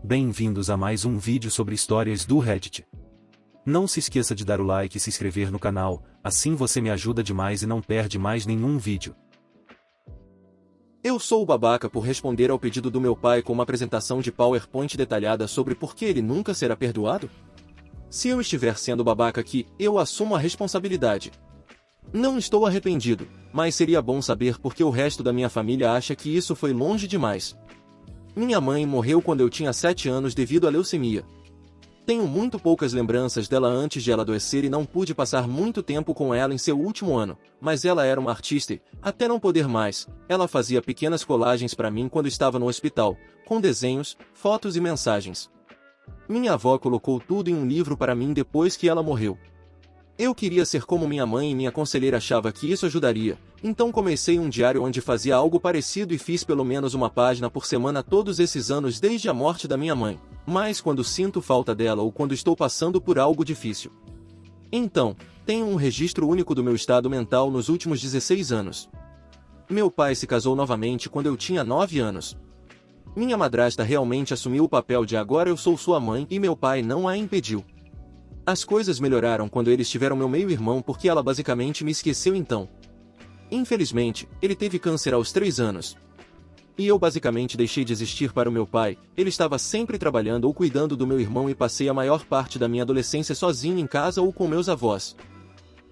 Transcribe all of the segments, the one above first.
Bem-vindos a mais um vídeo sobre histórias do Reddit. Não se esqueça de dar o like e se inscrever no canal, assim você me ajuda demais e não perde mais nenhum vídeo. Eu sou o babaca por responder ao pedido do meu pai com uma apresentação de PowerPoint detalhada sobre por que ele nunca será perdoado? Se eu estiver sendo babaca aqui, eu assumo a responsabilidade. Não estou arrependido, mas seria bom saber por que o resto da minha família acha que isso foi longe demais. Minha mãe morreu quando eu tinha 7 anos devido à leucemia. Tenho muito poucas lembranças dela antes de ela adoecer e não pude passar muito tempo com ela em seu último ano, mas ela era uma artista e, até não poder mais, ela fazia pequenas colagens para mim quando estava no hospital, com desenhos, fotos e mensagens. Minha avó colocou tudo em um livro para mim depois que ela morreu. Eu queria ser como minha mãe e minha conselheira achava que isso ajudaria, então comecei um diário onde fazia algo parecido e fiz pelo menos uma página por semana todos esses anos desde a morte da minha mãe, mas quando sinto falta dela ou quando estou passando por algo difícil. Então, tenho um registro único do meu estado mental nos últimos 16 anos. Meu pai se casou novamente quando eu tinha 9 anos. Minha madrasta realmente assumiu o papel de agora eu sou sua mãe e meu pai não a impediu. As coisas melhoraram quando eles tiveram meu meio-irmão porque ela basicamente me esqueceu então. Infelizmente, ele teve câncer aos 3 anos. E eu basicamente deixei de existir para o meu pai, ele estava sempre trabalhando ou cuidando do meu irmão e passei a maior parte da minha adolescência sozinho em casa ou com meus avós.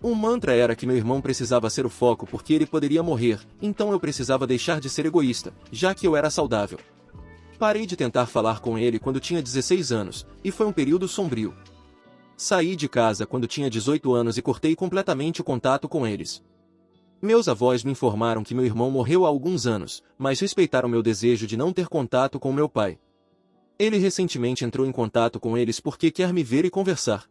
Um mantra era que meu irmão precisava ser o foco porque ele poderia morrer, então eu precisava deixar de ser egoísta, já que eu era saudável. Parei de tentar falar com ele quando tinha 16 anos, e foi um período sombrio. Saí de casa quando tinha 18 anos e cortei completamente o contato com eles. Meus avós me informaram que meu irmão morreu há alguns anos, mas respeitaram meu desejo de não ter contato com meu pai. Ele recentemente entrou em contato com eles porque quer me ver e conversar.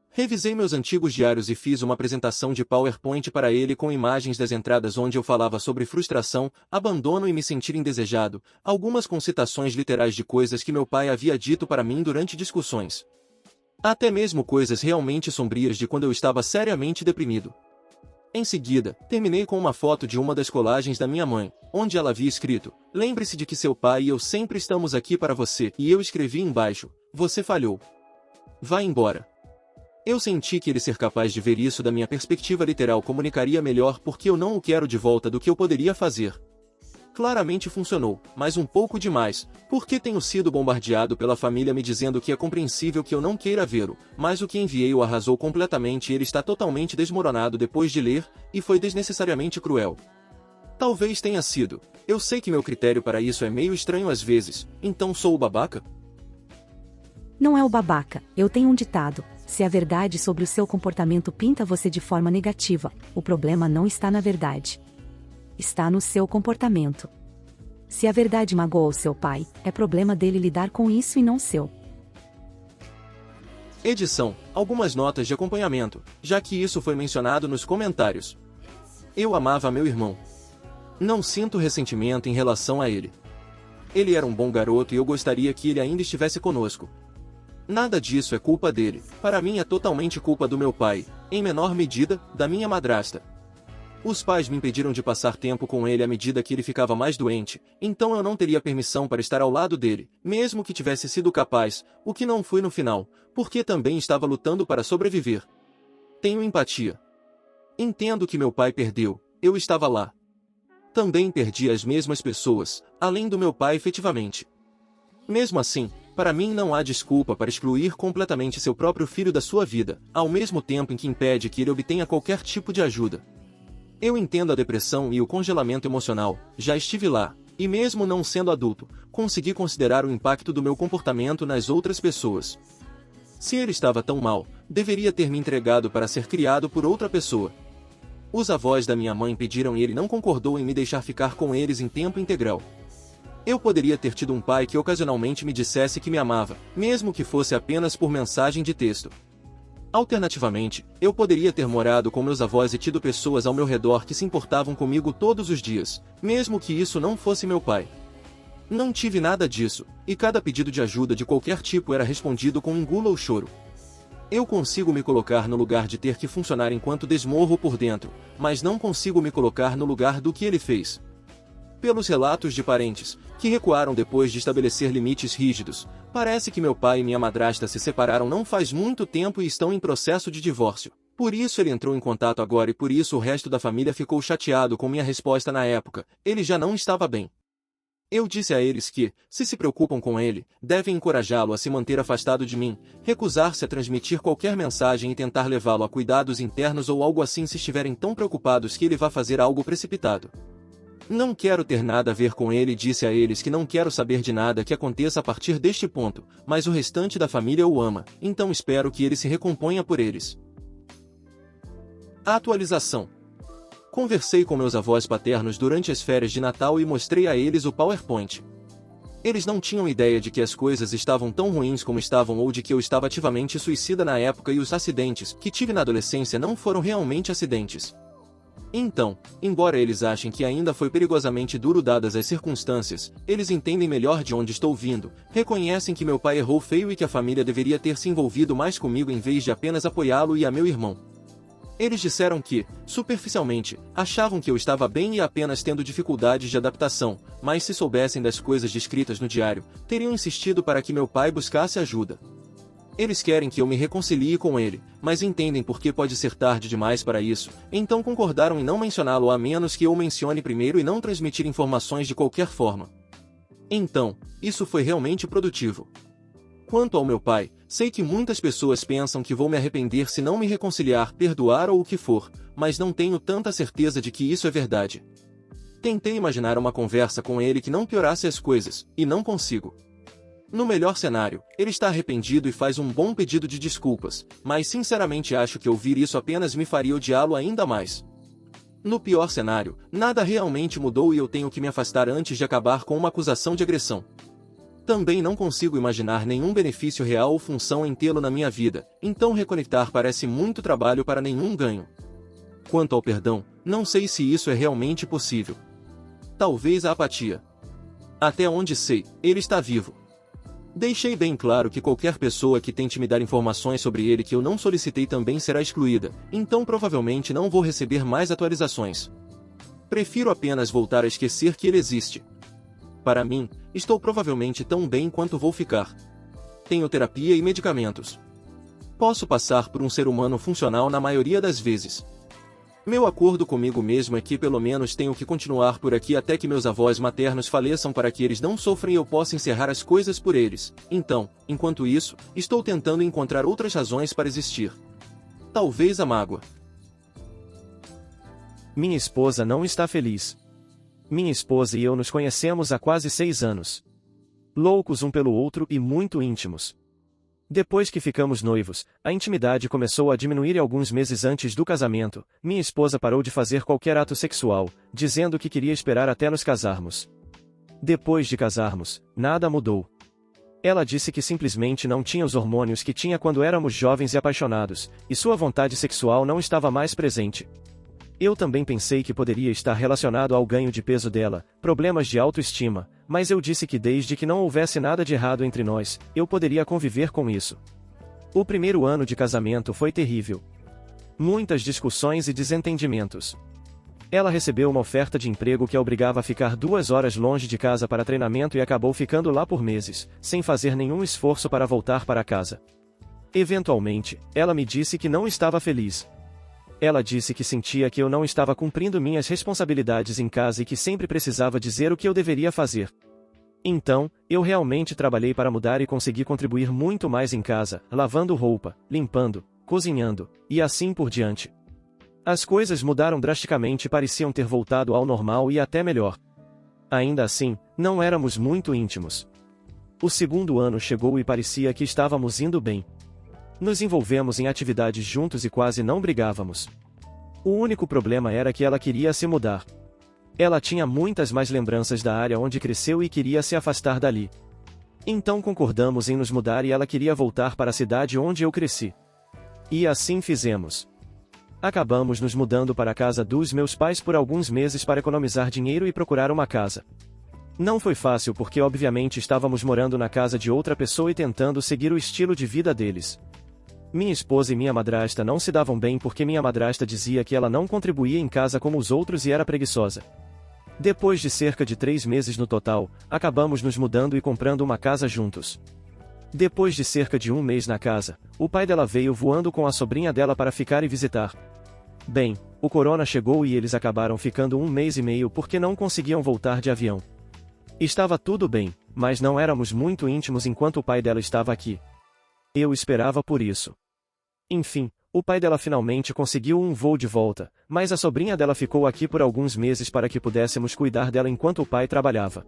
Revisei meus antigos diários e fiz uma apresentação de PowerPoint para ele com imagens das entradas onde eu falava sobre frustração, abandono e me sentir indesejado, algumas com citações literais de coisas que meu pai havia dito para mim durante discussões. Até mesmo coisas realmente sombrias de quando eu estava seriamente deprimido. Em seguida, terminei com uma foto de uma das colagens da minha mãe, onde ela havia escrito: "Lembre-se de que seu pai e eu sempre estamos aqui para você", e eu escrevi embaixo: "Você falhou. Vá embora". Eu senti que ele ser capaz de ver isso da minha perspectiva literal comunicaria melhor porque eu não o quero de volta do que eu poderia fazer. Claramente funcionou, mas um pouco demais, porque tenho sido bombardeado pela família me dizendo que é compreensível que eu não queira vê-lo, mas o que enviei o arrasou completamente e ele está totalmente desmoronado depois de ler, e foi desnecessariamente cruel. Talvez tenha sido. Eu sei que meu critério para isso é meio estranho às vezes, então sou o babaca? Não é o babaca, eu tenho um ditado: se a verdade sobre o seu comportamento pinta você de forma negativa, o problema não está na verdade. Está no seu comportamento. Se a verdade magoou seu pai, é problema dele lidar com isso e não seu. Edição: algumas notas de acompanhamento, já que isso foi mencionado nos comentários. Eu amava meu irmão. Não sinto ressentimento em relação a ele. Ele era um bom garoto e eu gostaria que ele ainda estivesse conosco. Nada disso é culpa dele, para mim é totalmente culpa do meu pai, em menor medida, da minha madrasta. Os pais me impediram de passar tempo com ele à medida que ele ficava mais doente, então eu não teria permissão para estar ao lado dele, mesmo que tivesse sido capaz, o que não fui no final, porque também estava lutando para sobreviver. Tenho empatia. Entendo que meu pai perdeu, eu estava lá. Também perdi as mesmas pessoas, além do meu pai efetivamente. Mesmo assim, para mim não há desculpa para excluir completamente seu próprio filho da sua vida, ao mesmo tempo em que impede que ele obtenha qualquer tipo de ajuda. Eu entendo a depressão e o congelamento emocional, já estive lá, e mesmo não sendo adulto, consegui considerar o impacto do meu comportamento nas outras pessoas. Se ele estava tão mal, deveria ter me entregado para ser criado por outra pessoa. Os avós da minha mãe pediram e ele não concordou em me deixar ficar com eles em tempo integral. Eu poderia ter tido um pai que ocasionalmente me dissesse que me amava, mesmo que fosse apenas por mensagem de texto. Alternativamente, eu poderia ter morado com meus avós e tido pessoas ao meu redor que se importavam comigo todos os dias, mesmo que isso não fosse meu pai. Não tive nada disso, e cada pedido de ajuda de qualquer tipo era respondido com engula ou choro. Eu consigo me colocar no lugar de ter que funcionar enquanto desmorro por dentro, mas não consigo me colocar no lugar do que ele fez. Pelos relatos de parentes, que recuaram depois de estabelecer limites rígidos, parece que meu pai e minha madrasta se separaram não faz muito tempo e estão em processo de divórcio. Por isso ele entrou em contato agora e por isso o resto da família ficou chateado com minha resposta na época. Ele já não estava bem. Eu disse a eles que, se preocupam com ele, devem encorajá-lo a se manter afastado de mim, recusar-se a transmitir qualquer mensagem e tentar levá-lo a cuidados internos ou algo assim se estiverem tão preocupados que ele vá fazer algo precipitado. Não quero ter nada a ver com ele e disse a eles que não quero saber de nada que aconteça a partir deste ponto, mas o restante da família o ama, então espero que ele se recomponha por eles. Atualização. Conversei com meus avós paternos durante as férias de Natal e mostrei a eles o PowerPoint. Eles não tinham ideia de que as coisas estavam tão ruins como estavam ou de que eu estava ativamente suicida na época e os acidentes que tive na adolescência não foram realmente acidentes. Então, embora eles achem que ainda foi perigosamente duro dadas as circunstâncias, eles entendem melhor de onde estou vindo, reconhecem que meu pai errou feio e que a família deveria ter se envolvido mais comigo em vez de apenas apoiá-lo e a meu irmão. Eles disseram que, superficialmente, achavam que eu estava bem e apenas tendo dificuldades de adaptação, mas se soubessem das coisas descritas no diário, teriam insistido para que meu pai buscasse ajuda. Eles querem que eu me reconcilie com ele, mas entendem porque pode ser tarde demais para isso, então concordaram em não mencioná-lo a menos que eu o mencione primeiro e não transmitir informações de qualquer forma. Então, isso foi realmente produtivo. Quanto ao meu pai, sei que muitas pessoas pensam que vou me arrepender se não me reconciliar, perdoar ou o que for, mas não tenho tanta certeza de que isso é verdade. Tentei imaginar uma conversa com ele que não piorasse as coisas, e não consigo. No melhor cenário, ele está arrependido e faz um bom pedido de desculpas, mas sinceramente acho que ouvir isso apenas me faria odiá-lo ainda mais. No pior cenário, nada realmente mudou e eu tenho que me afastar antes de acabar com uma acusação de agressão. Também não consigo imaginar nenhum benefício real ou função em tê-lo na minha vida, então reconectar parece muito trabalho para nenhum ganho. Quanto ao perdão, não sei se isso é realmente possível. Talvez a apatia. Até onde sei, ele está vivo. Deixei bem claro que qualquer pessoa que tente me dar informações sobre ele que eu não solicitei também será excluída, então provavelmente não vou receber mais atualizações. Prefiro apenas voltar a esquecer que ele existe. Para mim, estou provavelmente tão bem quanto vou ficar. Tenho terapia e medicamentos. Posso passar por um ser humano funcional na maioria das vezes. Meu acordo comigo mesmo é que pelo menos tenho que continuar por aqui até que meus avós maternos faleçam para que eles não sofram e eu possa encerrar as coisas por eles. Então, enquanto isso, estou tentando encontrar outras razões para existir. Talvez a mágoa. Minha esposa não está feliz. Minha esposa e eu nos conhecemos há quase 6 anos. Loucos um pelo outro e muito íntimos. Depois que ficamos noivos, a intimidade começou a diminuir e alguns meses antes do casamento, minha esposa parou de fazer qualquer ato sexual, dizendo que queria esperar até nos casarmos. Depois de casarmos, nada mudou. Ela disse que simplesmente não tinha os hormônios que tinha quando éramos jovens e apaixonados, e sua vontade sexual não estava mais presente. Eu também pensei que poderia estar relacionado ao ganho de peso dela, problemas de autoestima, mas eu disse que desde que não houvesse nada de errado entre nós, eu poderia conviver com isso. O primeiro ano de casamento foi terrível. Muitas discussões e desentendimentos. Ela recebeu uma oferta de emprego que a obrigava a ficar 2 horas longe de casa para treinamento e acabou ficando lá por meses, sem fazer nenhum esforço para voltar para casa. Eventualmente, ela me disse que não estava feliz. Ela disse que sentia que eu não estava cumprindo minhas responsabilidades em casa e que sempre precisava dizer o que eu deveria fazer. Então, eu realmente trabalhei para mudar e consegui contribuir muito mais em casa, lavando roupa, limpando, cozinhando, e assim por diante. As coisas mudaram drasticamente e pareciam ter voltado ao normal e até melhor. Ainda assim, não éramos muito íntimos. O segundo ano chegou e parecia que estávamos indo bem. Nos envolvemos em atividades juntos e quase não brigávamos. O único problema era que ela queria se mudar. Ela tinha muitas mais lembranças da área onde cresceu e queria se afastar dali. Então concordamos em nos mudar e ela queria voltar para a cidade onde eu cresci. E assim fizemos. Acabamos nos mudando para a casa dos meus pais por alguns meses para economizar dinheiro e procurar uma casa. Não foi fácil porque obviamente estávamos morando na casa de outra pessoa e tentando seguir o estilo de vida deles. Minha esposa e minha madrasta não se davam bem porque minha madrasta dizia que ela não contribuía em casa como os outros e era preguiçosa. Depois de cerca de 3 meses no total, acabamos nos mudando e comprando uma casa juntos. Depois de cerca de 1 mês na casa, o pai dela veio voando com a sobrinha dela para ficar e visitar. Bem, o corona chegou e eles acabaram ficando 1 mês e meio porque não conseguiam voltar de avião. Estava tudo bem, mas não éramos muito íntimos enquanto o pai dela estava aqui. Eu esperava por isso. Enfim, o pai dela finalmente conseguiu um voo de volta, mas a sobrinha dela ficou aqui por alguns meses para que pudéssemos cuidar dela enquanto o pai trabalhava.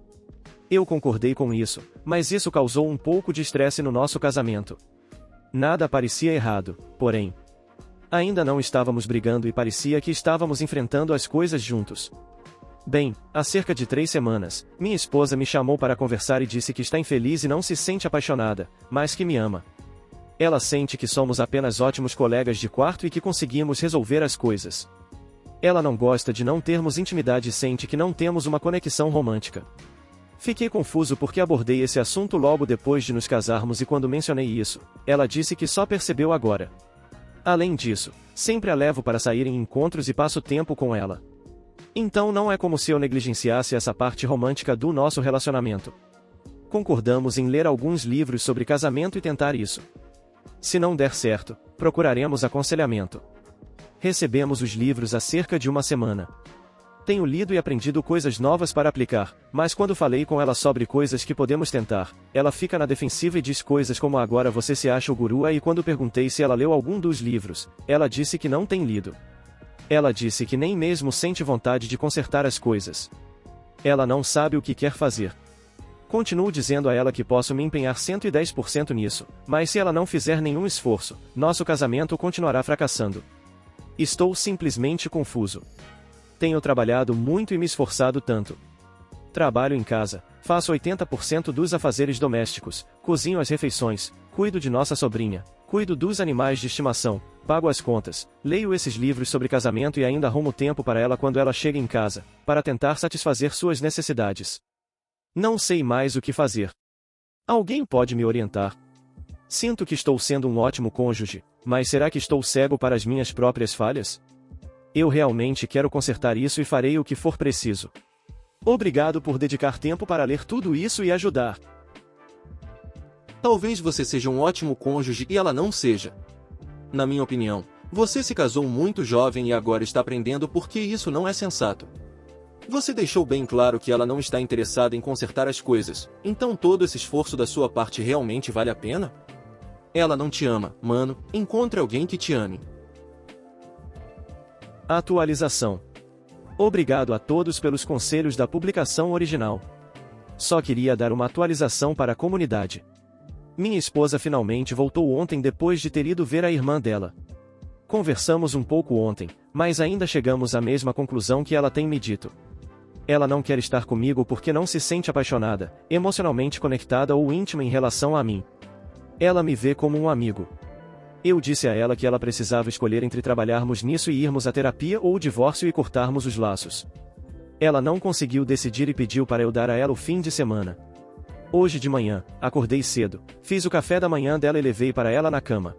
Eu concordei com isso, mas isso causou um pouco de estresse no nosso casamento. Nada parecia errado, porém. Ainda não estávamos brigando e parecia que estávamos enfrentando as coisas juntos. Bem, há cerca de 3 semanas, minha esposa me chamou para conversar e disse que está infeliz e não se sente apaixonada, mas que me ama. Ela sente que somos apenas ótimos colegas de quarto e que conseguimos resolver as coisas. Ela não gosta de não termos intimidade e sente que não temos uma conexão romântica. Fiquei confuso porque abordei esse assunto logo depois de nos casarmos e quando mencionei isso, ela disse que só percebeu agora. Além disso, sempre a levo para sair em encontros e passo tempo com ela. Então não é como se eu negligenciasse essa parte romântica do nosso relacionamento. Concordamos em ler alguns livros sobre casamento e tentar isso. Se não der certo, procuraremos aconselhamento. Recebemos os livros há cerca de 1 semana. Tenho lido e aprendido coisas novas para aplicar, mas quando falei com ela sobre coisas que podemos tentar, ela fica na defensiva e diz coisas como agora você se acha o guru e quando perguntei se ela leu algum dos livros, ela disse que não tem lido. Ela disse que nem mesmo sente vontade de consertar as coisas. Ela não sabe o que quer fazer. Continuo dizendo a ela que posso me empenhar 110% nisso, mas se ela não fizer nenhum esforço, nosso casamento continuará fracassando. Estou simplesmente confuso. Tenho trabalhado muito e me esforçado tanto. Trabalho em casa, faço 80% dos afazeres domésticos, cozinho as refeições, cuido de nossa sobrinha, cuido dos animais de estimação, pago as contas, leio esses livros sobre casamento e ainda arrumo tempo para ela quando ela chega em casa, para tentar satisfazer suas necessidades. Não sei mais o que fazer. Alguém pode me orientar? Sinto que estou sendo um ótimo cônjuge, mas será que estou cego para as minhas próprias falhas? Eu realmente quero consertar isso e farei o que for preciso. Obrigado por dedicar tempo para ler tudo isso e ajudar. Talvez você seja um ótimo cônjuge e ela não seja. Na minha opinião, você se casou muito jovem e agora está aprendendo porque isso não é sensato. Você deixou bem claro que ela não está interessada em consertar as coisas, então todo esse esforço da sua parte realmente vale a pena? Ela não te ama, mano, encontre alguém que te ame. Atualização. Obrigado a todos pelos conselhos da publicação original. Só queria dar uma atualização para a comunidade. Minha esposa finalmente voltou ontem depois de ter ido ver a irmã dela. Conversamos um pouco ontem, mas ainda chegamos à mesma conclusão que ela tem me dito. Ela não quer estar comigo porque não se sente apaixonada, emocionalmente conectada ou íntima em relação a mim. Ela me vê como um amigo. Eu disse a ela que ela precisava escolher entre trabalharmos nisso e irmos à terapia ou o divórcio e cortarmos os laços. Ela não conseguiu decidir e pediu para eu dar a ela o fim de semana. Hoje de manhã, acordei cedo, fiz o café da manhã dela e levei para ela na cama.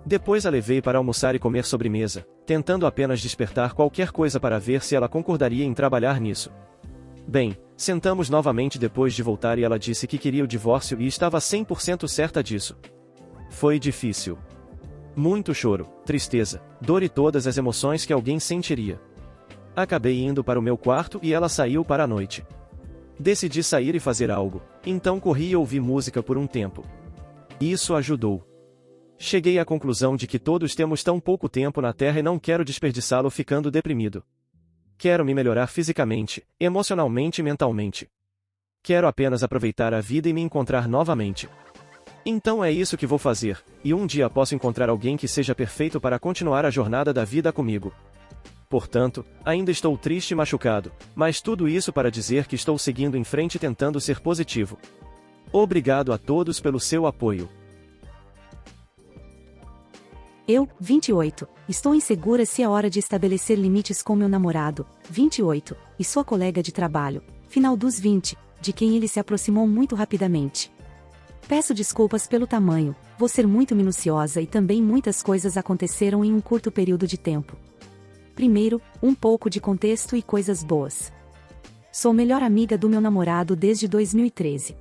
Depois a levei para almoçar e comer sobremesa, tentando apenas despertar qualquer coisa para ver se ela concordaria em trabalhar nisso. Bem, sentamos novamente depois de voltar e ela disse que queria o divórcio e estava 100% certa disso. Foi difícil. Muito choro, tristeza, dor e todas as emoções que alguém sentiria. Acabei indo para o meu quarto e ela saiu para a noite. Decidi sair e fazer algo, então corri e ouvi música por um tempo. Isso ajudou. Cheguei à conclusão de que todos temos tão pouco tempo na Terra e não quero desperdiçá-lo ficando deprimido. Quero me melhorar fisicamente, emocionalmente e mentalmente. Quero apenas aproveitar a vida e me encontrar novamente. Então é isso que vou fazer, e um dia posso encontrar alguém que seja perfeito para continuar a jornada da vida comigo. Portanto, ainda estou triste e machucado, mas tudo isso para dizer que estou seguindo em frente tentando ser positivo. Obrigado a todos pelo seu apoio. Eu, 28, estou insegura se é hora de estabelecer limites com meu namorado, 28, e sua colega de trabalho, final dos 20, de quem ele se aproximou muito rapidamente. Peço desculpas pelo tamanho, vou ser muito minuciosa e também muitas coisas aconteceram em um curto período de tempo. Primeiro, um pouco de contexto e coisas boas. Sou melhor amiga do meu namorado desde 2013.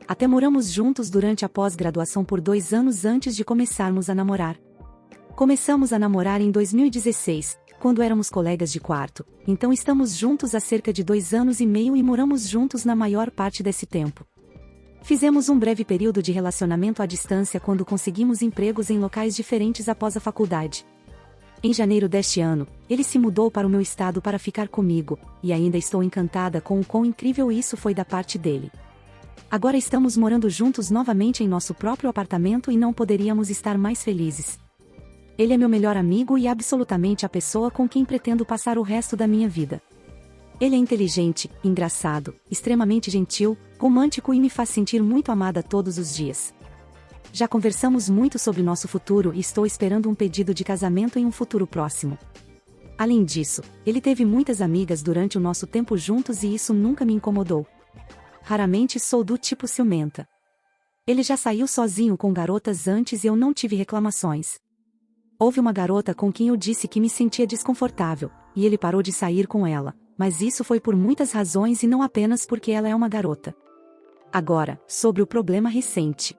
Até moramos juntos durante a pós-graduação por 2 anos antes de começarmos a namorar. Começamos a namorar em 2016, quando éramos colegas de quarto, então estamos juntos há cerca de 2 anos e meio e moramos juntos na maior parte desse tempo. Fizemos um breve período de relacionamento à distância quando conseguimos empregos em locais diferentes após a faculdade. Em janeiro deste ano, ele se mudou para o meu estado para ficar comigo, e ainda estou encantada com o quão incrível isso foi da parte dele. Agora estamos morando juntos novamente em nosso próprio apartamento e não poderíamos estar mais felizes. Ele é meu melhor amigo e absolutamente a pessoa com quem pretendo passar o resto da minha vida. Ele é inteligente, engraçado, extremamente gentil, romântico e me faz sentir muito amada todos os dias. Já conversamos muito sobre nosso futuro e estou esperando um pedido de casamento em um futuro próximo. Além disso, ele teve muitas amigas durante o nosso tempo juntos e isso nunca me incomodou. Raramente sou do tipo ciumenta. Ele já saiu sozinho com garotas antes e eu não tive reclamações. Houve uma garota com quem eu disse que me sentia desconfortável, e ele parou de sair com ela, mas isso foi por muitas razões e não apenas porque ela é uma garota. Agora, sobre o problema recente.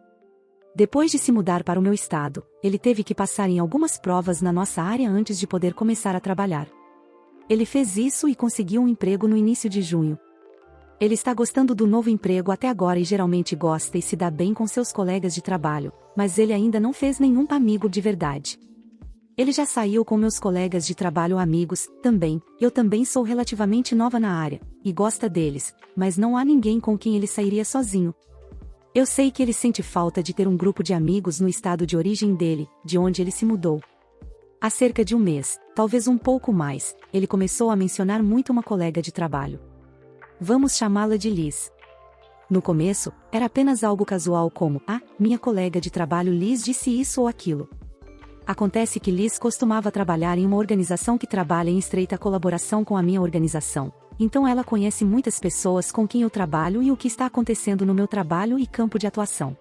Depois de se mudar para o meu estado, ele teve que passar em algumas provas na nossa área antes de poder começar a trabalhar. Ele fez isso e conseguiu um emprego no início de junho. Ele está gostando do novo emprego até agora e geralmente gosta e se dá bem com seus colegas de trabalho, mas ele ainda não fez nenhum amigo de verdade. Ele já saiu com meus colegas de trabalho amigos, também, eu também sou relativamente nova na área, e gosta deles, mas não há ninguém com quem ele sairia sozinho. Eu sei que ele sente falta de ter um grupo de amigos no estado de origem dele, de onde ele se mudou. Há cerca de um mês, talvez um pouco mais, ele começou a mencionar muito uma colega de trabalho. Vamos chamá-la de Liz. No começo, era apenas algo casual como, minha colega de trabalho Liz disse isso ou aquilo. Acontece que Liz costumava trabalhar em uma organização que trabalha em estreita colaboração com a minha organização. Então ela conhece muitas pessoas com quem eu trabalho e o que está acontecendo no meu trabalho e campo de atuação.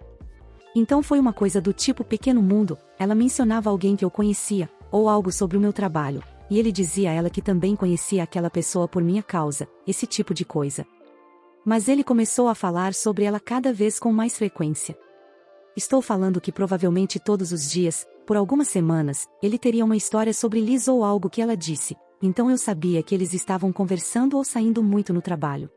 Então foi uma coisa do tipo pequeno mundo, ela mencionava alguém que eu conhecia, ou algo sobre o meu trabalho, e ele dizia a ela que também conhecia aquela pessoa por minha causa, esse tipo de coisa. Mas ele começou a falar sobre ela cada vez com mais frequência. Estou falando que provavelmente todos os dias, por algumas semanas, ele teria uma história sobre Liz ou algo que ela disse. Então eu sabia que eles estavam conversando ou saindo muito no trabalho.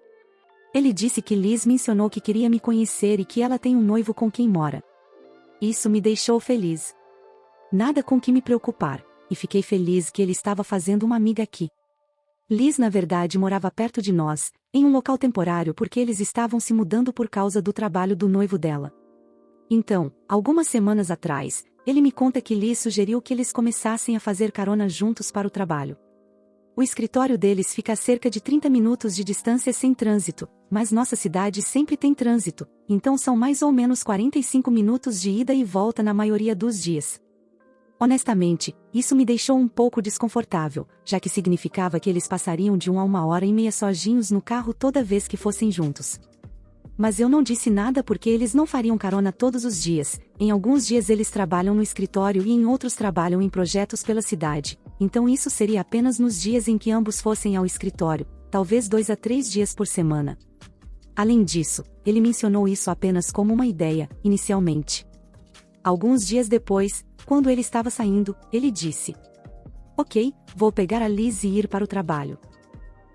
Ele disse que Liz mencionou que queria me conhecer e que ela tem um noivo com quem mora. Isso me deixou feliz. Nada com que me preocupar, e fiquei feliz que ele estava fazendo uma amiga aqui. Liz na verdade morava perto de nós, em um local temporário porque eles estavam se mudando por causa do trabalho do noivo dela. Então, algumas semanas atrás, ele me conta que Liz sugeriu que eles começassem a fazer carona juntos para o trabalho. O escritório deles fica a cerca de 30 minutos de distância sem trânsito, mas nossa cidade sempre tem trânsito, então são mais ou menos 45 minutos de ida e volta na maioria dos dias. Honestamente, isso me deixou um pouco desconfortável, já que significava que eles passariam de 1 a 1h30 sozinhos no carro toda vez que fossem juntos. Mas eu não disse nada porque eles não fariam carona todos os dias, em alguns dias eles trabalham no escritório e em outros trabalham em projetos pela cidade, então isso seria apenas nos dias em que ambos fossem ao escritório, talvez 2 a 3 dias por semana. Além disso, ele mencionou isso apenas como uma ideia, inicialmente. Alguns dias depois, quando ele estava saindo, ele disse: "Ok, vou pegar a Liz e ir para o trabalho."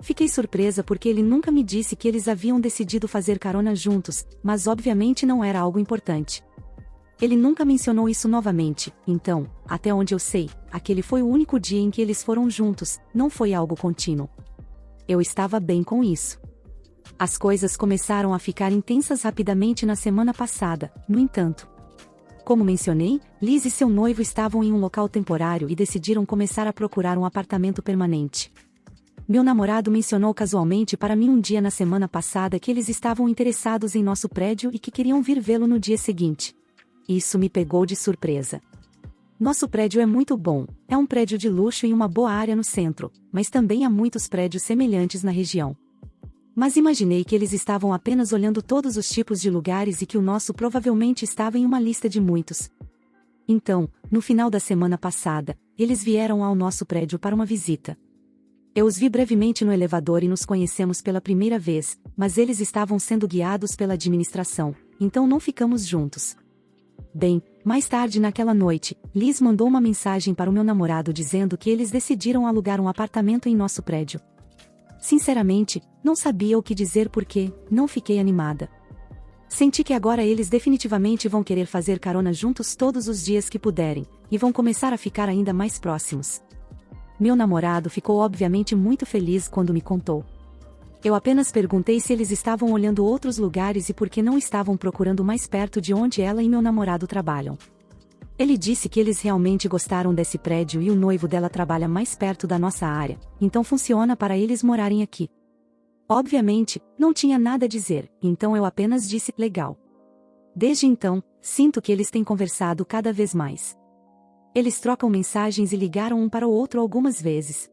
Fiquei surpresa porque ele nunca me disse que eles haviam decidido fazer carona juntos, mas obviamente não era algo importante. Ele nunca mencionou isso novamente, então, até onde eu sei, aquele foi o único dia em que eles foram juntos, não foi algo contínuo. Eu estava bem com isso. As coisas começaram a ficar intensas rapidamente na semana passada, no entanto. Como mencionei, Liz e seu noivo estavam em um local temporário e decidiram começar a procurar um apartamento permanente. Meu namorado mencionou casualmente para mim um dia na semana passada que eles estavam interessados em nosso prédio e que queriam vir vê-lo no dia seguinte. Isso me pegou de surpresa. Nosso prédio é muito bom, é um prédio de luxo em uma boa área no centro, mas também há muitos prédios semelhantes na região. Mas imaginei que eles estavam apenas olhando todos os tipos de lugares e que o nosso provavelmente estava em uma lista de muitos. Então, no final da semana passada, eles vieram ao nosso prédio para uma visita. Eu os vi brevemente no elevador e nos conhecemos pela primeira vez, mas eles estavam sendo guiados pela administração, então não ficamos juntos. Bem, mais tarde naquela noite, Liz mandou uma mensagem para o meu namorado dizendo que eles decidiram alugar um apartamento em nosso prédio. Sinceramente, não sabia o que dizer porque não fiquei animada. Senti que agora eles definitivamente vão querer fazer carona juntos todos os dias que puderem, e vão começar a ficar ainda mais próximos. Meu namorado ficou obviamente muito feliz quando me contou. Eu apenas perguntei se eles estavam olhando outros lugares e por que não estavam procurando mais perto de onde ela e meu namorado trabalham. Ele disse que eles realmente gostaram desse prédio e o noivo dela trabalha mais perto da nossa área, então funciona para eles morarem aqui. Obviamente, não tinha nada a dizer, então eu apenas disse legal. Desde então, sinto que eles têm conversado cada vez mais. Eles trocam mensagens e ligaram um para o outro algumas vezes.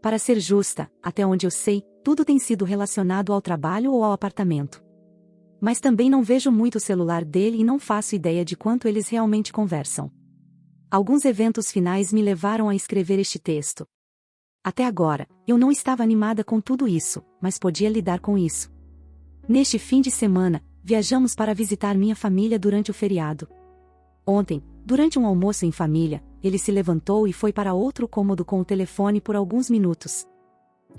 Para ser justa, até onde eu sei, tudo tem sido relacionado ao trabalho ou ao apartamento. Mas também não vejo muito o celular dele e não faço ideia de quanto eles realmente conversam. Alguns eventos finais me levaram a escrever este texto. Até agora, eu não estava animada com tudo isso, mas podia lidar com isso. Neste fim de semana, viajamos para visitar minha família durante o feriado. Ontem, durante um almoço em família, ele se levantou e foi para outro cômodo com o telefone por alguns minutos.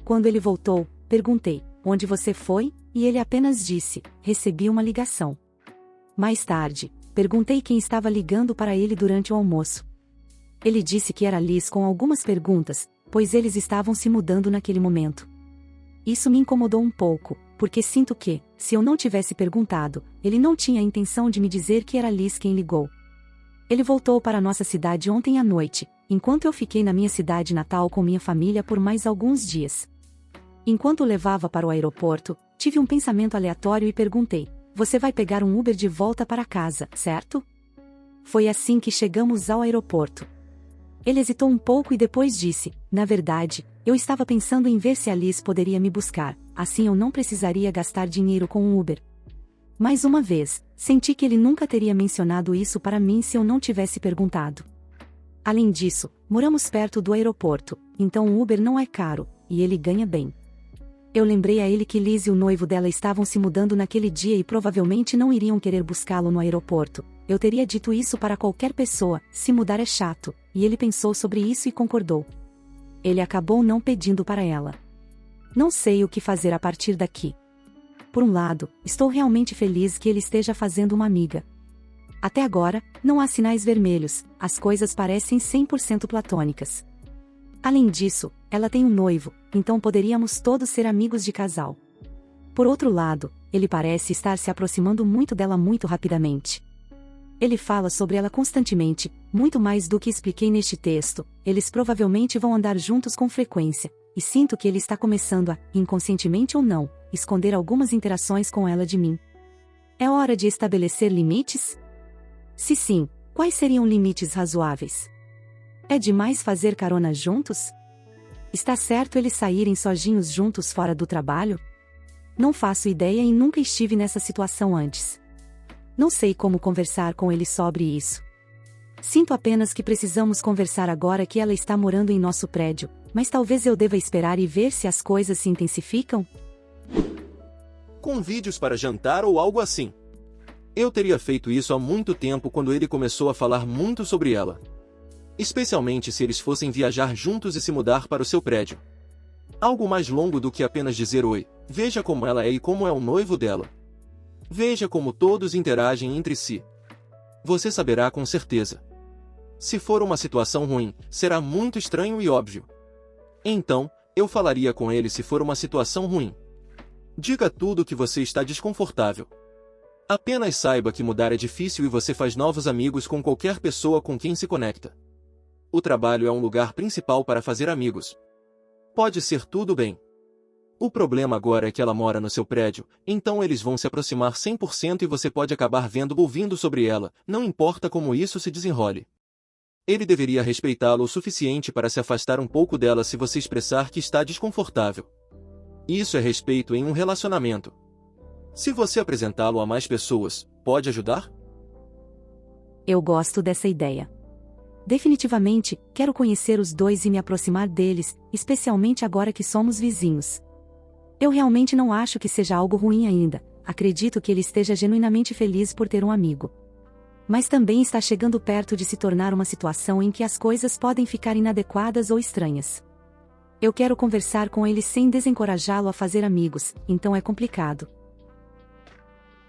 Quando ele voltou, perguntei, onde você foi? E ele apenas disse, recebi uma ligação. Mais tarde, perguntei quem estava ligando para ele durante o almoço. Ele disse que era Liz com algumas perguntas, pois eles estavam se mudando naquele momento. Isso me incomodou um pouco, porque sinto que, se eu não tivesse perguntado, ele não tinha a intenção de me dizer que era Liz quem ligou. Ele voltou para nossa cidade ontem à noite, enquanto eu fiquei na minha cidade natal com minha família por mais alguns dias. Enquanto o levava para o aeroporto, tive um pensamento aleatório e perguntei, você vai pegar um Uber de volta para casa, certo? Foi assim que chegamos ao aeroporto. Ele hesitou um pouco e depois disse, na verdade, eu estava pensando em ver se a Liz poderia me buscar, assim eu não precisaria gastar dinheiro com um Uber. Mais uma vez, senti que ele nunca teria mencionado isso para mim se eu não tivesse perguntado. Além disso, moramos perto do aeroporto, então o Uber não é caro, e ele ganha bem. Eu lembrei a ele que Liz e o noivo dela estavam se mudando naquele dia e provavelmente não iriam querer buscá-lo no aeroporto. Eu teria dito isso para qualquer pessoa, se mudar é chato, e ele pensou sobre isso e concordou. Ele acabou não pedindo para ela. Não sei o que fazer a partir daqui. Por um lado, estou realmente feliz que ele esteja fazendo uma amiga. Até agora, não há sinais vermelhos, as coisas parecem 100% platônicas. Além disso, ela tem um noivo, então poderíamos todos ser amigos de casal. Por outro lado, ele parece estar se aproximando muito dela muito rapidamente. Ele fala sobre ela constantemente, muito mais do que expliquei neste texto, eles provavelmente vão andar juntos com frequência, e sinto que ele está começando a, inconscientemente ou não, esconder algumas interações com ela de mim. É hora de estabelecer limites? Se sim, quais seriam limites razoáveis? É demais fazer carona juntos? Está certo eles saírem sozinhos juntos fora do trabalho? Não faço ideia e nunca estive nessa situação antes. Não sei como conversar com ele sobre isso. Sinto apenas que precisamos conversar agora que ela está morando em nosso prédio, mas talvez eu deva esperar e ver se as coisas se intensificam? Convide-os para jantar ou algo assim. Eu teria feito isso há muito tempo quando ele começou a falar muito sobre ela. Especialmente se eles fossem viajar juntos e se mudar para o seu prédio. Algo mais longo do que apenas dizer oi, veja como ela é e como é o noivo dela. Veja como todos interagem entre si. Você saberá com certeza. Se for uma situação ruim, será muito estranho e óbvio. Então, eu falaria com ele se for uma situação ruim. Diga tudo que você está desconfortável. Apenas saiba que mudar é difícil e você faz novos amigos com qualquer pessoa com quem se conecta. O trabalho é um lugar principal para fazer amigos. Pode ser tudo bem. O problema agora é que ela mora no seu prédio, então eles vão se aproximar 100% e você pode acabar vendo ou ouvindo sobre ela, não importa como isso se desenrole. Ele deveria respeitá-lo o suficiente para se afastar um pouco dela se você expressar que está desconfortável. Isso é respeito em um relacionamento. Se você apresentá-lo a mais pessoas, pode ajudar? Eu gosto dessa ideia. Definitivamente, quero conhecer os dois e me aproximar deles, especialmente agora que somos vizinhos. Eu realmente não acho que seja algo ruim ainda, acredito que ele esteja genuinamente feliz por ter um amigo. Mas também está chegando perto de se tornar uma situação em que as coisas podem ficar inadequadas ou estranhas. Eu quero conversar com ele sem desencorajá-lo a fazer amigos, então é complicado.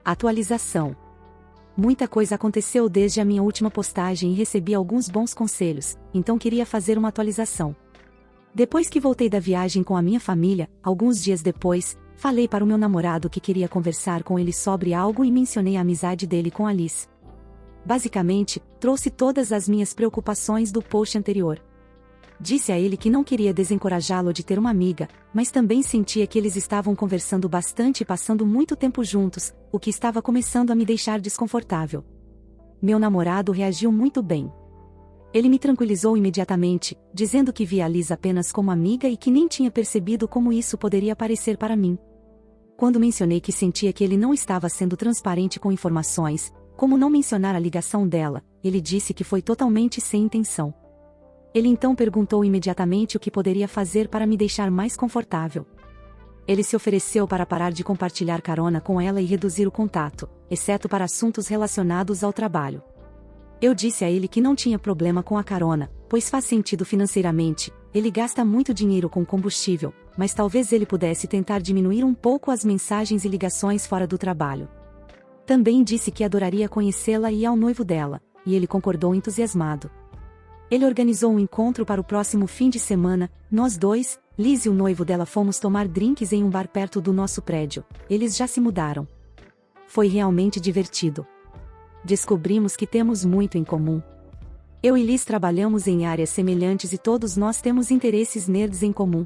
Atualização. Muita coisa aconteceu desde a minha última postagem e recebi alguns bons conselhos, então queria fazer uma atualização. Depois que voltei da viagem com a minha família, alguns dias depois, falei para o meu namorado que queria conversar com ele sobre algo e mencionei a amizade dele com Alice. Basicamente, trouxe todas as minhas preocupações do post anterior. Disse a ele que não queria desencorajá-lo de ter uma amiga, mas também sentia que eles estavam conversando bastante e passando muito tempo juntos, o que estava começando a me deixar desconfortável. Meu namorado reagiu muito bem. Ele me tranquilizou imediatamente, dizendo que via a Liz apenas como amiga e que nem tinha percebido como isso poderia parecer para mim. Quando mencionei que sentia que ele não estava sendo transparente com informações, como não mencionar a ligação dela, ele disse que foi totalmente sem intenção. Ele então perguntou imediatamente o que poderia fazer para me deixar mais confortável. Ele se ofereceu para parar de compartilhar carona com ela e reduzir o contato, exceto para assuntos relacionados ao trabalho. Eu disse a ele que não tinha problema com a carona, pois faz sentido financeiramente, ele gasta muito dinheiro com combustível, mas talvez ele pudesse tentar diminuir um pouco as mensagens e ligações fora do trabalho. Também disse que adoraria conhecê-la e ao noivo dela, e ele concordou entusiasmado. Ele organizou um encontro para o próximo fim de semana, nós dois, Liz e o noivo dela fomos tomar drinks em um bar perto do nosso prédio, eles já se mudaram. Foi realmente divertido. Descobrimos que temos muito em comum. Eu e Liz trabalhamos em áreas semelhantes e todos nós temos interesses nerds em comum.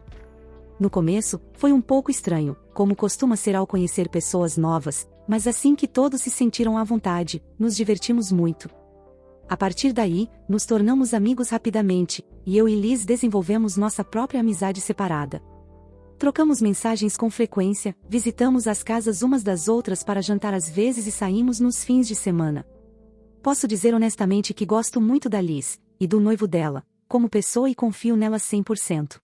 No começo, foi um pouco estranho, como costuma ser ao conhecer pessoas novas, mas assim que todos se sentiram à vontade, nos divertimos muito. A partir daí, nos tornamos amigos rapidamente, e eu e Liz desenvolvemos nossa própria amizade separada. Trocamos mensagens com frequência, visitamos as casas umas das outras para jantar às vezes e saímos nos fins de semana. Posso dizer honestamente que gosto muito da Liz, e do noivo dela, como pessoa e confio nela 100%.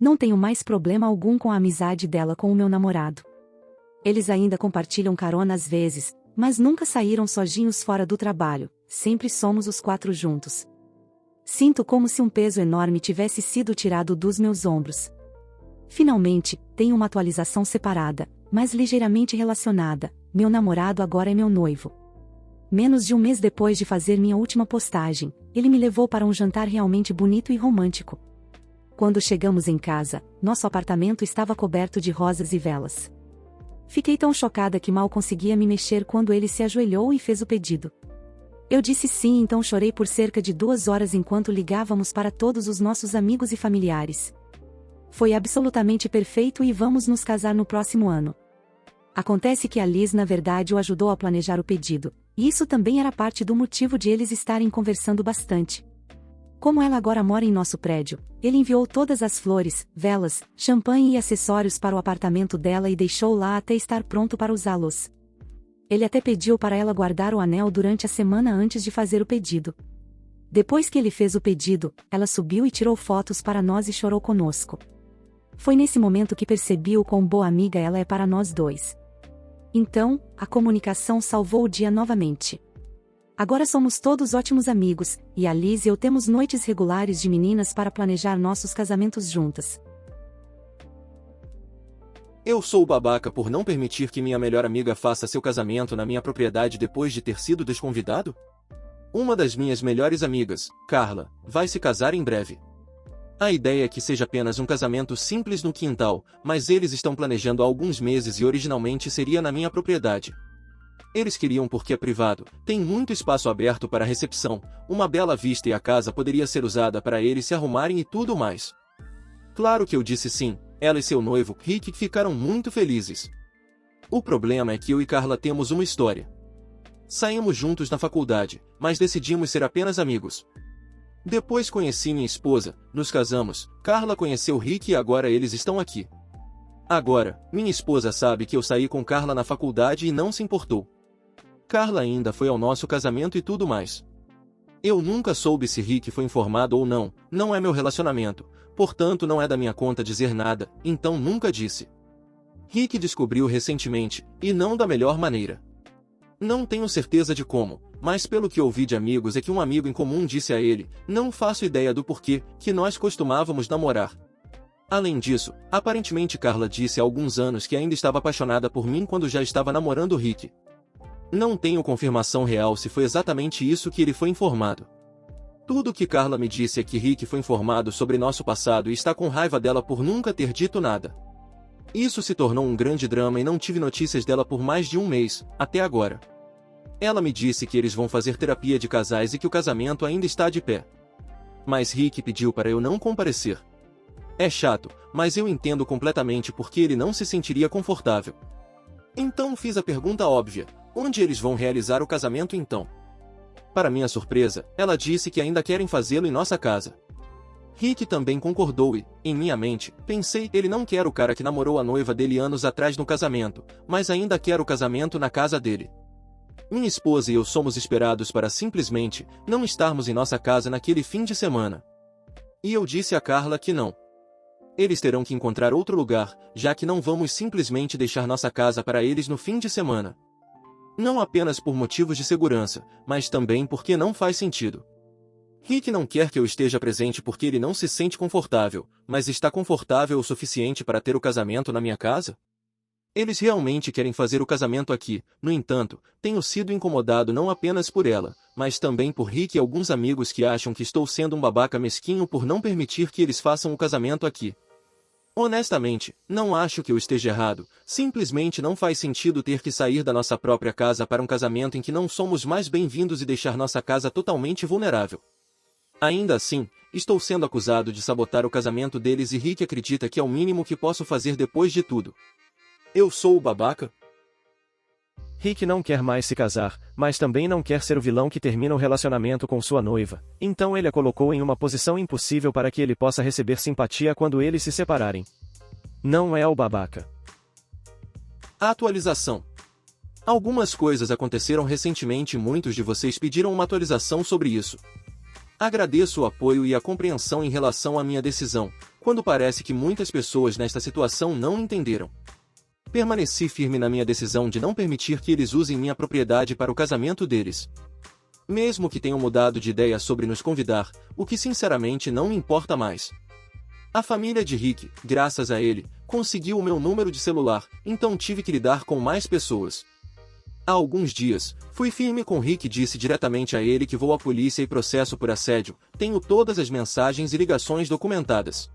Não tenho mais problema algum com a amizade dela com o meu namorado. Eles ainda compartilham carona às vezes, mas nunca saíram sozinhos fora do trabalho, sempre somos os 4 juntos. Sinto como se um peso enorme tivesse sido tirado dos meus ombros. Finalmente, tenho uma atualização separada, mas ligeiramente relacionada, meu namorado agora é meu noivo. Menos de um mês depois de fazer minha última postagem, ele me levou para um jantar realmente bonito e romântico. Quando chegamos em casa, nosso apartamento estava coberto de rosas e velas. Fiquei tão chocada que mal conseguia me mexer quando ele se ajoelhou e fez o pedido. Eu disse sim, então chorei por cerca de 2 horas enquanto ligávamos para todos os nossos amigos e familiares. Foi absolutamente perfeito e vamos nos casar no próximo ano. Acontece que a Liz na verdade o ajudou a planejar o pedido, e isso também era parte do motivo de eles estarem conversando bastante. Como ela agora mora em nosso prédio, ele enviou todas as flores, velas, champanhe e acessórios para o apartamento dela e deixou lá até estar pronto para usá-los. Ele até pediu para ela guardar o anel durante a semana antes de fazer o pedido. Depois que ele fez o pedido, ela subiu e tirou fotos para nós e chorou conosco. Foi nesse momento que percebi o quão boa amiga ela é para nós dois. Então, a comunicação salvou o dia novamente. Agora somos todos ótimos amigos, e a Liz e eu temos noites regulares de meninas para planejar nossos casamentos juntas. Eu sou o babaca por não permitir que minha melhor amiga faça seu casamento na minha propriedade depois de ter sido desconvidado? Uma das minhas melhores amigas, Carla, vai se casar em breve. A ideia é que seja apenas um casamento simples no quintal, mas eles estão planejando há alguns meses e originalmente seria na minha propriedade. Eles queriam porque é privado, tem muito espaço aberto para recepção, uma bela vista e a casa poderia ser usada para eles se arrumarem e tudo mais. Claro que eu disse sim, ela e seu noivo, Rick, ficaram muito felizes. O problema é que eu e Carla temos uma história. Saímos juntos na faculdade, mas decidimos ser apenas amigos. Depois conheci minha esposa, nos casamos, Carla conheceu Rick e agora eles estão aqui. Agora, minha esposa sabe que eu saí com Carla na faculdade e não se importou. Carla ainda foi ao nosso casamento e tudo mais. Eu nunca soube se Rick foi informado ou não, não é meu relacionamento, portanto não é da minha conta dizer nada, então nunca disse. Rick descobriu recentemente, e não da melhor maneira. Não tenho certeza de como, mas pelo que ouvi de amigos é que um amigo em comum disse a ele, não faço ideia do porquê, que nós costumávamos namorar. Além disso, aparentemente Carla disse há alguns anos que ainda estava apaixonada por mim quando já estava namorando Rick. Não tenho confirmação real se foi exatamente isso que ele foi informado. Tudo o que Carla me disse é que Rick foi informado sobre nosso passado e está com raiva dela por nunca ter dito nada. Isso se tornou um grande drama e não tive notícias dela por mais de um mês, até agora. Ela me disse que eles vão fazer terapia de casais e que o casamento ainda está de pé. Mas Rick pediu para eu não comparecer. É chato, mas eu entendo completamente porque ele não se sentiria confortável. Então fiz a pergunta óbvia, onde eles vão realizar o casamento então? Para minha surpresa, ela disse que ainda querem fazê-lo em nossa casa. Rick também concordou e, em minha mente, pensei, ele não quer o cara que namorou a noiva dele anos atrás no casamento, mas ainda quer o casamento na casa dele. Minha esposa e eu somos esperados para simplesmente não estarmos em nossa casa naquele fim de semana. E eu disse a Carla que não. Eles terão que encontrar outro lugar, já que não vamos simplesmente deixar nossa casa para eles no fim de semana. Não apenas por motivos de segurança, mas também porque não faz sentido. Rick não quer que eu esteja presente porque ele não se sente confortável, mas está confortável o suficiente para ter o casamento na minha casa? Eles realmente querem fazer o casamento aqui, no entanto, tenho sido incomodado não apenas por ela, mas também por Rick e alguns amigos que acham que estou sendo um babaca mesquinho por não permitir que eles façam o casamento aqui. Honestamente, não acho que eu esteja errado, simplesmente não faz sentido ter que sair da nossa própria casa para um casamento em que não somos mais bem-vindos e deixar nossa casa totalmente vulnerável. Ainda assim, estou sendo acusado de sabotar o casamento deles e Rick acredita que é o mínimo que posso fazer depois de tudo. Eu sou o babaca? Rick não quer mais se casar, mas também não quer ser o vilão que termina o relacionamento com sua noiva, então ele a colocou em uma posição impossível para que ele possa receber simpatia quando eles se separarem. Não é o babaca. Atualização. Algumas coisas aconteceram recentemente e muitos de vocês pediram uma atualização sobre isso. Agradeço o apoio e a compreensão em relação à minha decisão, quando parece que muitas pessoas nesta situação não entenderam. Permaneci firme na minha decisão de não permitir que eles usem minha propriedade para o casamento deles. Mesmo que tenham mudado de ideia sobre nos convidar, o que sinceramente não me importa mais. A família de Rick, graças a ele, conseguiu o meu número de celular, então tive que lidar com mais pessoas. Há alguns dias, fui firme com Rick e disse diretamente a ele que vou à polícia e processo por assédio, tenho todas as mensagens e ligações documentadas.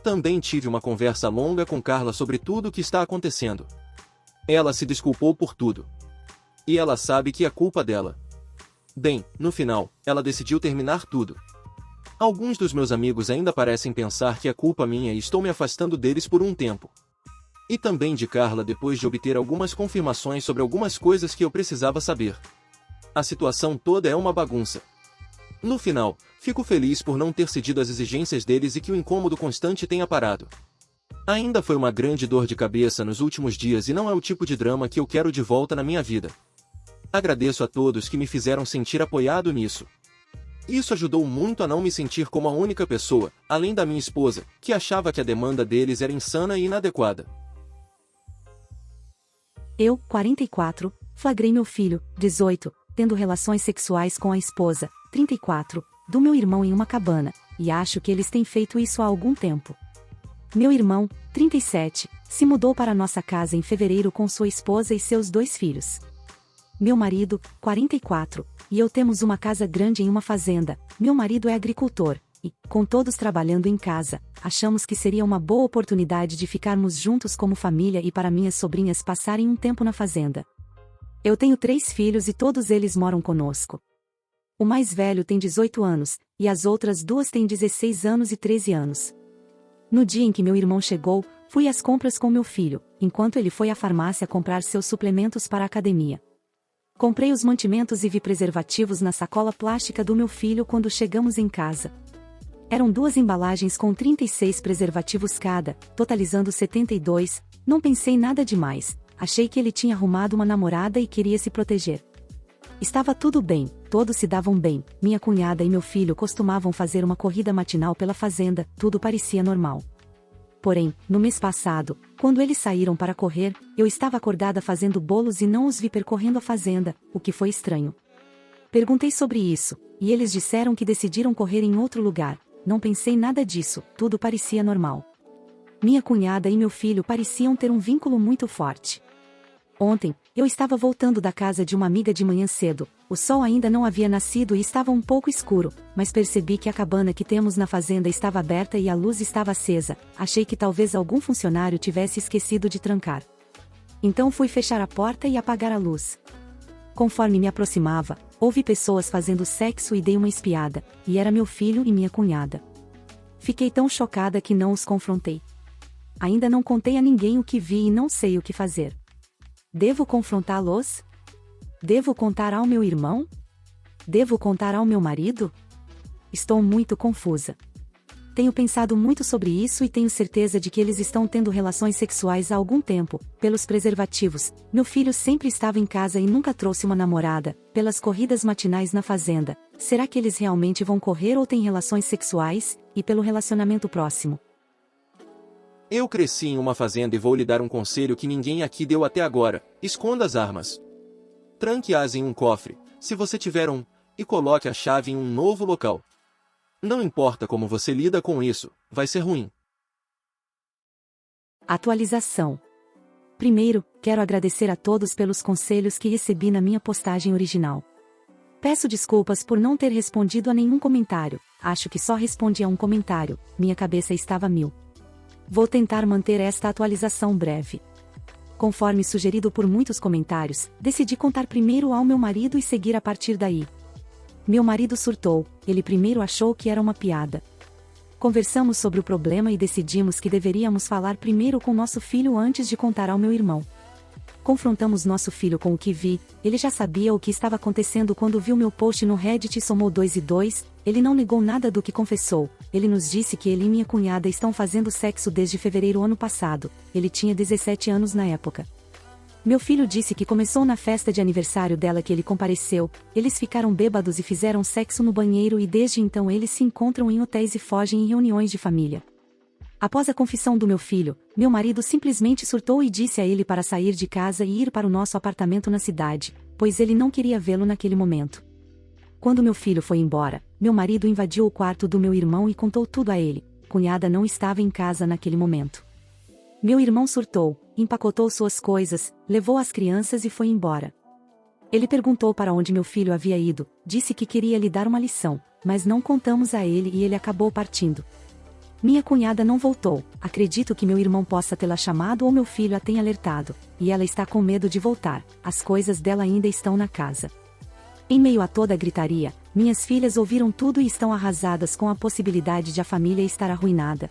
Também tive uma conversa longa com Carla sobre tudo o que está acontecendo. Ela se desculpou por tudo. E ela sabe que é culpa dela. Bem, no final, ela decidiu terminar tudo. Alguns dos meus amigos ainda parecem pensar que é culpa minha e estou me afastando deles por um tempo. E também de Carla depois de obter algumas confirmações sobre algumas coisas que eu precisava saber. A situação toda é uma bagunça. No final, fico feliz por não ter cedido às exigências deles e que o incômodo constante tenha parado. Ainda foi uma grande dor de cabeça nos últimos dias e não é o tipo de drama que eu quero de volta na minha vida. Agradeço a todos que me fizeram sentir apoiado nisso. Isso ajudou muito a não me sentir como a única pessoa, além da minha esposa, que achava que a demanda deles era insana e inadequada. Eu, 44, flagrei meu filho, 18, tendo relações sexuais com a esposa, 34, do meu irmão em uma cabana, e acho que eles têm feito isso há algum tempo. Meu irmão, 37, se mudou para nossa casa em fevereiro com sua esposa e seus 2 filhos. Meu marido, 44, e eu temos uma casa grande em uma fazenda, meu marido é agricultor, e, com todos trabalhando em casa, achamos que seria uma boa oportunidade de ficarmos juntos como família e para minhas sobrinhas passarem um tempo na fazenda. Eu tenho 3 filhos e todos eles moram conosco. O mais velho tem 18 anos, e as outras 2 têm 16 anos e 13 anos. No dia em que meu irmão chegou, fui às compras com meu filho, enquanto ele foi à farmácia comprar seus suplementos para a academia. Comprei os mantimentos e vi preservativos na sacola plástica do meu filho quando chegamos em casa. Eram 2 embalagens com 36 preservativos cada, totalizando 72, não pensei nada demais, achei que ele tinha arrumado uma namorada e queria se proteger. Estava tudo bem, todos se davam bem, minha cunhada e meu filho costumavam fazer uma corrida matinal pela fazenda, tudo parecia normal. Porém, no mês passado, quando eles saíram para correr, eu estava acordada fazendo bolos e não os vi percorrendo a fazenda, o que foi estranho. Perguntei sobre isso, e eles disseram que decidiram correr em outro lugar. Não pensei nada disso, tudo parecia normal. Minha cunhada e meu filho pareciam ter um vínculo muito forte. Ontem, eu estava voltando da casa de uma amiga de manhã cedo. O sol ainda não havia nascido e estava um pouco escuro, mas percebi que a cabana que temos na fazenda estava aberta e a luz estava acesa. Achei que talvez algum funcionário tivesse esquecido de trancar. Então fui fechar a porta e apagar a luz. Conforme me aproximava, ouvi pessoas fazendo sexo e dei uma espiada, e era meu filho e minha cunhada. Fiquei tão chocada que não os confrontei. Ainda não contei a ninguém o que vi e não sei o que fazer. Devo confrontá-los? Devo contar ao meu irmão? Devo contar ao meu marido? Estou muito confusa. Tenho pensado muito sobre isso e tenho certeza de que eles estão tendo relações sexuais há algum tempo, pelos preservativos. Meu filho sempre estava em casa e nunca trouxe uma namorada, pelas corridas matinais na fazenda. Será que eles realmente vão correr ou têm relações sexuais? E pelo relacionamento próximo? Eu cresci em uma fazenda e vou lhe dar um conselho que ninguém aqui deu até agora: esconda as armas. Tranque-as em um cofre, se você tiver um, e coloque a chave em um novo local. Não importa como você lida com isso, vai ser ruim. Atualização. Primeiro, quero agradecer a todos pelos conselhos que recebi na minha postagem original. Peço desculpas por não ter respondido a nenhum comentário, acho que só respondi a um comentário, minha cabeça estava a mil. Vou tentar manter esta atualização breve. Conforme sugerido por muitos comentários, decidi contar primeiro ao meu marido e seguir a partir daí. Meu marido surtou, ele primeiro achou que era uma piada. Conversamos sobre o problema e decidimos que deveríamos falar primeiro com nosso filho antes de contar ao meu irmão. Confrontamos nosso filho com o que vi, ele já sabia o que estava acontecendo quando viu meu post no Reddit e somou 2 e 2, ele não negou nada do que confessou, ele nos disse que ele e minha cunhada estão fazendo sexo desde fevereiro ano passado, ele tinha 17 anos na época. Meu filho disse que começou na festa de aniversário dela que ele compareceu, eles ficaram bêbados e fizeram sexo no banheiro e desde então eles se encontram em hotéis e fogem em reuniões de família. Após a confissão do meu filho, meu marido simplesmente surtou e disse a ele para sair de casa e ir para o nosso apartamento na cidade, pois ele não queria vê-lo naquele momento. Quando meu filho foi embora, meu marido invadiu o quarto do meu irmão e contou tudo a ele. Cunhada não estava em casa naquele momento. Meu irmão surtou, empacotou suas coisas, levou as crianças e foi embora. Ele perguntou para onde meu filho havia ido, disse que queria lhe dar uma lição, mas não contamos a ele e ele acabou partindo. Minha cunhada não voltou, acredito que meu irmão possa tê-la chamado ou meu filho a tenha alertado, e ela está com medo de voltar, as coisas dela ainda estão na casa. Em meio a toda a gritaria, minhas filhas ouviram tudo e estão arrasadas com a possibilidade de a família estar arruinada.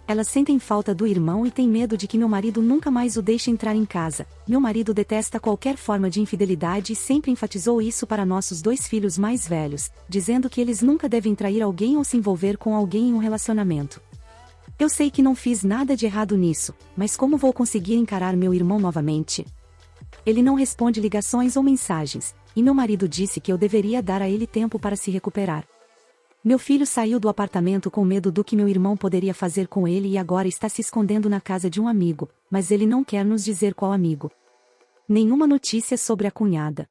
Elas sentem falta do irmão e têm medo de que meu marido nunca mais o deixe entrar em casa. Meu marido detesta qualquer forma de infidelidade e sempre enfatizou isso para nossos 2 filhos mais velhos, dizendo que eles nunca devem trair alguém ou se envolver com alguém em um relacionamento. Eu sei que não fiz nada de errado nisso, mas como vou conseguir encarar meu irmão novamente? Ele não responde ligações ou mensagens, e meu marido disse que eu deveria dar a ele tempo para se recuperar. Meu filho saiu do apartamento com medo do que meu irmão poderia fazer com ele e agora está se escondendo na casa de um amigo, mas ele não quer nos dizer qual amigo. Nenhuma notícia sobre a cunhada.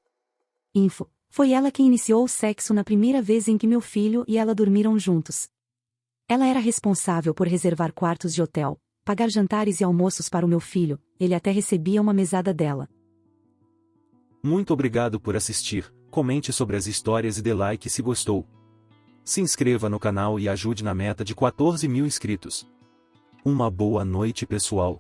Info: foi ela quem iniciou o sexo na primeira vez em que meu filho e ela dormiram juntos. Ela era responsável por reservar quartos de hotel, pagar jantares e almoços para o meu filho, ele até recebia uma mesada dela. Muito obrigado por assistir, comente sobre as histórias e dê like se gostou. Se inscreva no canal e ajude na meta de 14 mil inscritos. Uma boa noite, pessoal.